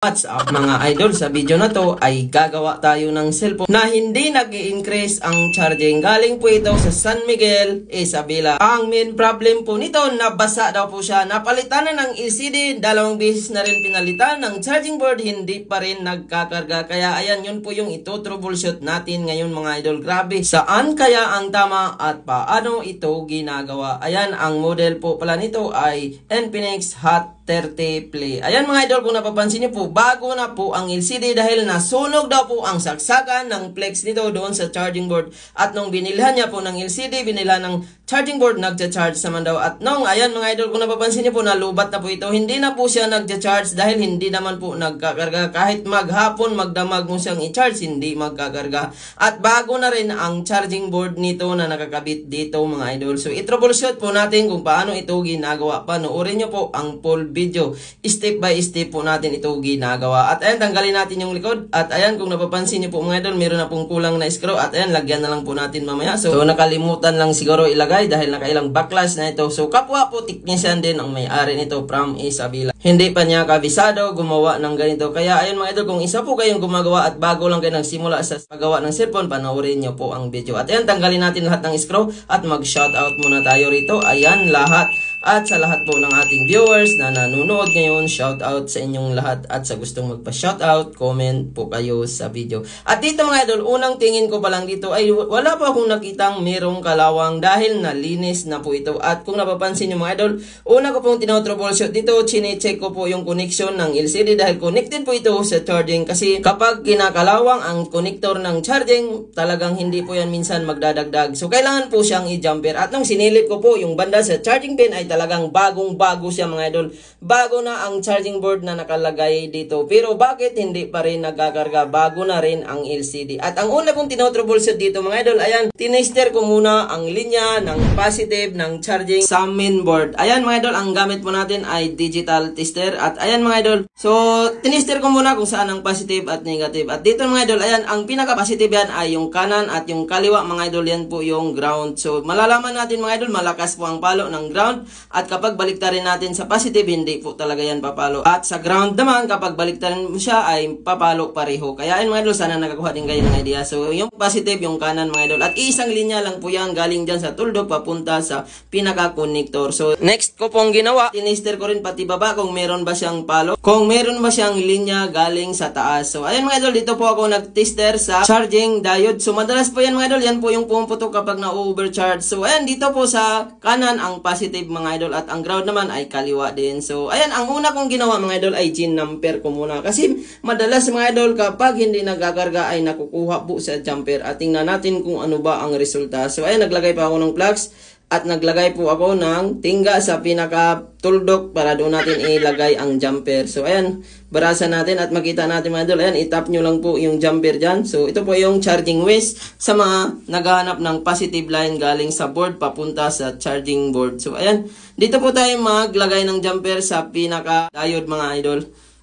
What's up mga idol, sa video na to ay gagawa tayo ng cellphone na hindi nag-i-increase ang charging. Galing po ito sa San Miguel, Isabela. Ang main problem po nito, nabasa daw po siya. Napalitan na ng LCD, dalawang beses na rin pinalitan ng charging board, hindi pa rin nagkakarga. Kaya ayan, yun po yung ito troubleshoot natin ngayon mga idol. Grabe, saan kaya ang tama at paano ito ginagawa? Ayan, ang model po pala nito ay Infinix Hot 30 Play. Ayan mga idol, kung napapansin niyo po, bago na po ang LCD dahil nasunog daw po ang saksakan ng flex nito doon sa charging board. At nung binilhan niya po ng LCD, binilhan ng charging board, nagcha-charge naman daw. At nung, ayan mga idol, kung napapansin niyo po, nalubat na po ito. Hindi na po siya nagcha-charge dahil hindi naman po nagkakarga. Kahit maghapon, magdamag mo siyang i-charge, hindi magkakarga. At bago na rin ang charging board nito na nakakabit dito mga idol. So, i-troubleshoot po natin kung paano ito ginagawa. Panoorin niyo po ang full video. Step by step po natin ito ginagawa. At ayan, tanggalin natin yung likod. At ayan, kung napapansin niyo po mga idol, meron na pong kulang na screw. At ayan, lagyan na lang po natin mamaya. So nakalimutan lang siguro ilagay dahil nakailang backlash na ito. So kapwa po technician din ang may-ari nito from Isabela. Hindi pa niya kabisado gumawa ng ganito. Kaya ayun mga idol, kung isa po kayong gumagawa at bago lang kayo nagsimula sa paggawa ng cellphone, panoorin niyo po ang video. At ayan, tanggalin natin lahat ng screw at mag-shoutout muna tayo rito. Ayan, lahat. At sa lahat po ng ating viewers na nanonood ngayon, shout out sa inyong lahat. At sa gustong magpa-shout out, comment po kayo sa video. At dito mga idol, unang tingin ko pa lang dito ay wala pa akong nakitang merong kalawang dahil nalinis na po ito. At kung napapansin nyo mga idol, una ko pong tinotroubleshoot dito, chine-check ko po yung connection ng LCD dahil connected po ito sa charging. Kasi kapag kinakalawang ang connector ng charging, talagang hindi po yan minsan magdadagdag. So kailangan po siyang i-jumper. At nung sinilip ko po yung banda sa charging pin ay talagang bagong-bago siya mga idol. Bago na ang charging board na nakalagay dito. Pero bakit hindi pa rin nagkakarga? Bago na rin ang LCD. At ang una kong tinotroubleshoot dito mga idol, ayan, tinester ko muna ang linya ng positive ng charging sa main board. Ayan mga idol, ang gamit po natin ay digital tester. At ayan mga idol, so tinester ko muna kung saan ang positive at negative. At dito mga idol, ayan, ang pinaka-positive yan ay yung kanan at yung kaliwa mga idol, yan po yung ground. So malalaman natin mga idol, malakas po ang palo ng ground. At kapag baliktarin natin sa positive, hindi po talaga yan papalo. At sa ground naman, kapag baliktarin mo siya, ay papalo pareho. Kaya yun mga idol, sana nakakuha din kayo ng idea. So yung positive, yung kanan mga idol. At isang linya lang po yan, galing dyan sa tuldok, papunta sa pinaka-connector. So next ko pong ginawa, tinister ko rin pati baba kung meron ba siyang palo. Kung meron ba siyang linya galing sa taas. So ayun mga idol, dito po ako nag-tester sa charging diode. So madalas po yan mga idol, yan po yung pumuputok kapag na-overcharge. So ayan, dito po sa kanan ang positive mga idol at ang ground naman ay kaliwa din. So ayan, ang una kong ginawa mga idol ay ginamper ko muna kasi madalas mga idol kapag hindi nagkakarga ay nakukuha po sa jumper. At tingnan natin kung ano ba ang resulta. So ayan, naglagay pa ako ng plugs at naglagay po ako ng tingga sa pinaka tuldok para doon natin ilagay ang jumper. So ayan, barasan natin at makita natin mga idol. Ayan, itap nyo lang po yung jumper dyan. So ito po yung charging waste sa mga naghahanap ng positive line galing sa board papunta sa charging board. So ayan, dito po tayo maglagay ng jumper sa pinaka diode mga idol.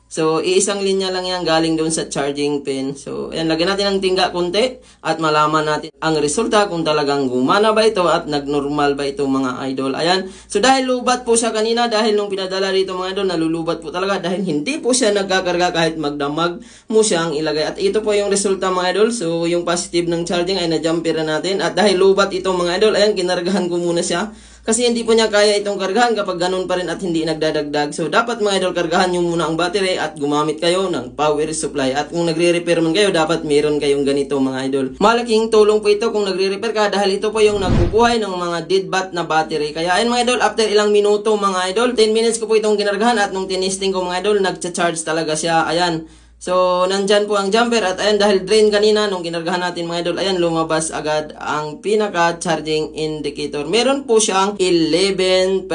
So, iisang linya lang yan galing doon sa charging pin. So, ayan, lagyan natin ng tingga konti at malaman natin ang resulta kung talagang gumana ba ito at nagnormal ba ito mga idol. Ayan. So, dahil lubat po siya kanina, dahil nung pinadala dito mga idol, nalulubat po talaga dahil hindi po siya nagkakarga kahit magdamag mo siyang ilagay. At ito po yung resulta mga idol. So, yung positive ng charging ay na-jumper na natin. At dahil lubat ito mga idol, ayan, kinargahan ko muna siya. Kasi hindi po niya kaya itong kargahan kapag ganun pa rin at hindi nagdadagdag. So, dapat mga idol, kargahan nyo muna ang battery at gumamit kayo ng power supply. At kung nagre-repair man kayo, dapat meron kayong ganito mga idol. Malaking tulong po ito kung nagre-repair ka dahil ito po yung nagbubuhay ng mga dead bat na battery. Kaya ayun mga idol, after ilang minuto mga idol, 10 minutes ko po itong kinargahan at nung tinesting ko mga idol, nagcha-charge talaga siya. Ayan. So, nandyan po ang jumper at ayan, dahil drain kanina nung kinargahan natin mga idol, ayan, lumabas agad ang pinaka-charging indicator. Meron po siyang 11%.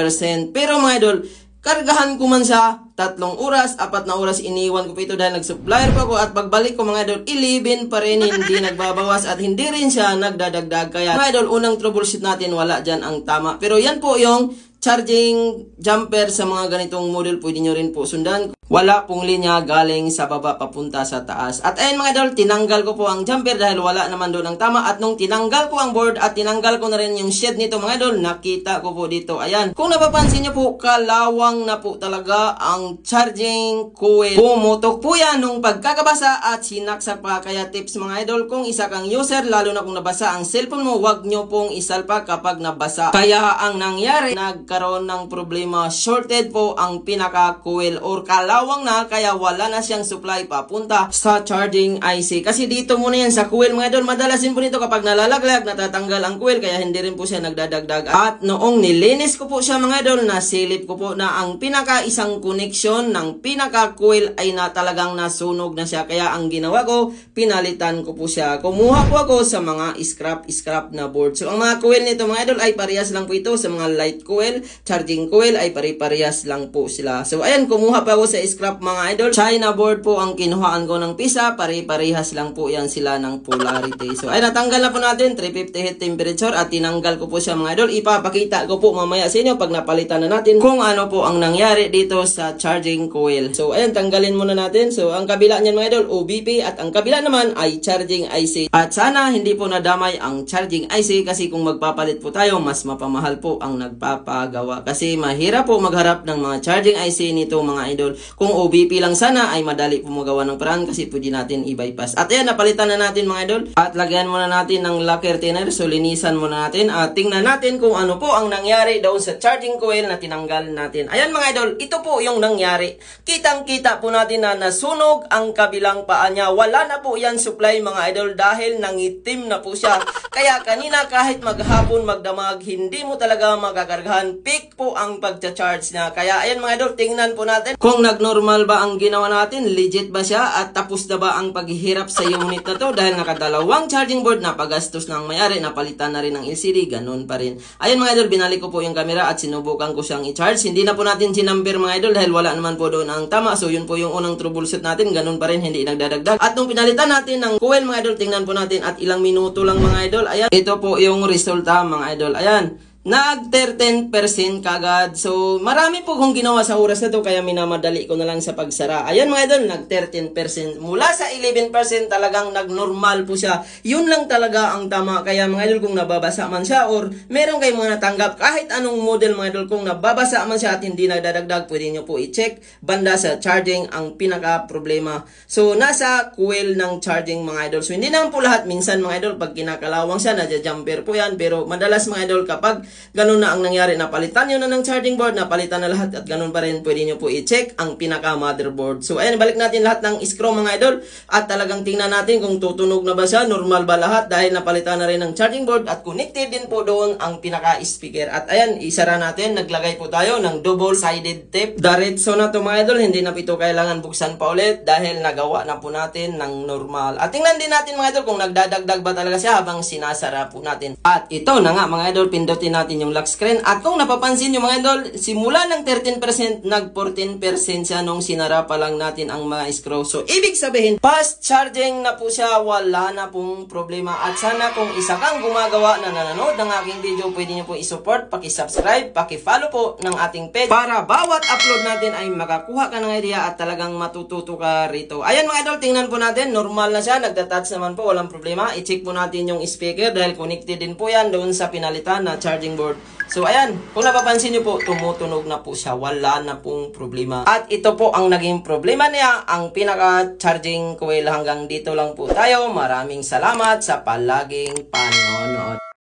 Pero mga idol, kargahan ko man siya 3 oras, 4 na oras, iniwan ko po ito dahil nag-supplier pa ako at pagbalik ko mga idol, 11 pa rin, hindi nagbabawas at hindi rin siya nagdadagdag. Kaya mga idol, unang troubleshoot natin, wala dyan ang tama. Pero yan po yung charging jumper sa mga ganitong model, pwede nyo rin po sundan. wala pong linya galing sa baba papunta sa taas. At ayun mga idol, tinanggal ko po ang jumper dahil wala naman doon ang tama. At nung tinanggal ko ang board at tinanggal ko na rin yung shed nito mga idol, nakita ko po dito. Ayan, kung napapansin nyo po, kalawang na po talaga ang charging coil. Pumutok po yan nung pagkakabasa at sinaksak pa. Kaya tips mga idol, kung isa kang user, lalo na kung nabasa ang cellphone mo, wag nyo pong isalpa kapag nabasa. Kaya ang nangyari, nagkaroon ng problema, shorted po ang pinaka coil or kalawang na, kaya wala na siyang supply papunta sa charging IC. Kasi dito muna yan sa coil mga idol. Madalas din po nito kapag nalalaglag, natatanggal ang coil, kaya hindi rin po siya nagdadagdag. At noong nilinis ko po siya mga idol, nasilip ko po na ang pinaka isang connection ng pinaka coil ay na talagang nasunog na siya. Kaya ang ginawa ko, pinalitan ko po siya. Kumuha po ako sa mga scrap na board. So ang mga coil nito mga idol ay parehas lang po ito. Sa mga light coil, charging coil ay pare-parehas lang po sila. So ayan, kumuha pa ako sa scrap mga idol. China board po ang kinuhaan ko ng pisa, pare-parehas lang po yan sila ng polarity. So ayan, natanggal na po natin 350 heat temperature at tinanggal ko po siya mga idol. Ipapakita ko po mamaya sa inyo pag napalitan na natin kung ano po ang nangyari dito sa charging coil. So ayan, tanggalin muna natin. So ang kabila niyan mga idol, OBP, at ang kabila naman ay charging IC. At sana hindi po nadamay ang charging IC kasi kung magpapalit po tayo, mas mapamahal po ang nagpapagawa. Kasi mahirap po magharap ng mga charging IC nito mga idol. Kung OBP lang sana ay madali po magawa ng paraan kasi pwede natin i-bypass. At ayan, napalitan na natin mga idol. At lagyan muna natin ng lacquer thinner. So linisan muna natin at tingnan natin kung ano po ang nangyari daw sa charging coil na tinanggal natin. Ayan mga idol, ito po yung nangyari. Kitang-kita po natin na nasunog ang kabilang paa niya. Wala na po yan supply mga idol dahil nangitim na po siya. Kaya kanina kahit maghapon magdamag, hindi mo talaga makakargahan. Peak po ang pagcha-charge niya. Kaya ayan mga idol, tingnan po natin kung nag-normal ba ang ginawa natin, legit ba siya at tapos na ba ang paghihirap sa unit na to dahil nakadalawang charging board, napagastos ng may-ari, napalitan na rin ng LCD, ganun pa rin. Ayan mga idol, binalik ko po yung camera at sinubukan ko siyang i-charge. Hindi na po natin sinumber mga idol dahil wala naman po doon ang tama. So yun po yung unang troubleshoot natin, ganun pa rin, hindi nagdadagdag. At nung pinalitan natin ng coil mga idol, tingnan po natin at ilang minuto lang mga idol. Ayan, ito po yung resulta mga idol. Ayan, nag 13% kagad. So, marami po kong ginawa sa oras na to kaya minamadali ko na lang sa pagsara. Ayan mga idol, nag 13%. Mula sa 11% talagang nag-normal po siya. Yun lang talaga ang tama. Kaya mga idol, kung nababasa man siya or meron kayong mga natanggap, kahit anong model mga idol, kung nababasa man siya at hindi nagdadagdag, pwede nyo po i-check. Banda sa charging ang pinaka-problema. So, nasa coil ng charging mga idol. So, hindi naman po lahat. Minsan mga idol, pag kinakalawang siya, nadya-jumper po yan. Pero madalas mga idol, kapag ganun na ang nangyari, napalitan nyo na ng charging board, napalitan na lahat at ganun pa rin, pwede nyo po i-check ang pinaka motherboard. So ayan, balik natin lahat ng screw mga idol at talagang tingnan natin kung tutunog na ba siya, normal ba lahat dahil napalitan na rin ng charging board at connected din po doon ang pinaka speaker. At ayan, isara natin, naglagay po tayo ng double sided tape. Diretso na to mga idol, hindi na po ito kailangan buksan pa ulit dahil nagawa na po natin ng normal. At tingnan din natin mga idol kung nagdadagdag ba talaga siya habang sinasara po natin. At ito na nga mga idol, pindutin natin yung lock screen. At kung napapansin nyo mga idol, simula ng 13%, nag 14% siya nung sinara pa lang natin ang mga screw. So, ibig sabihin, fast charging na po siya, wala na pong problema. At sana kung isa kang gumagawa na nanonood ng aking video, pwede nyo po i-support, paki-subscribe, paki-follow po ng ating page para bawat upload natin ay makakuha ka ng idea at talagang matututo ka rito. Ayan mga idol, tingnan po natin, normal na siya, nagda-touch naman po, walang problema. I-check po natin yung speaker dahil connected din po yan doon sa pinalitan na charging board. So ayan, kung napapansin nyo po, tumutunog na po siya, wala na pong problema. At ito po ang naging problema niya, ang pinaka-charging coil. Hanggang dito lang po tayo. Maraming salamat sa palaging panonood.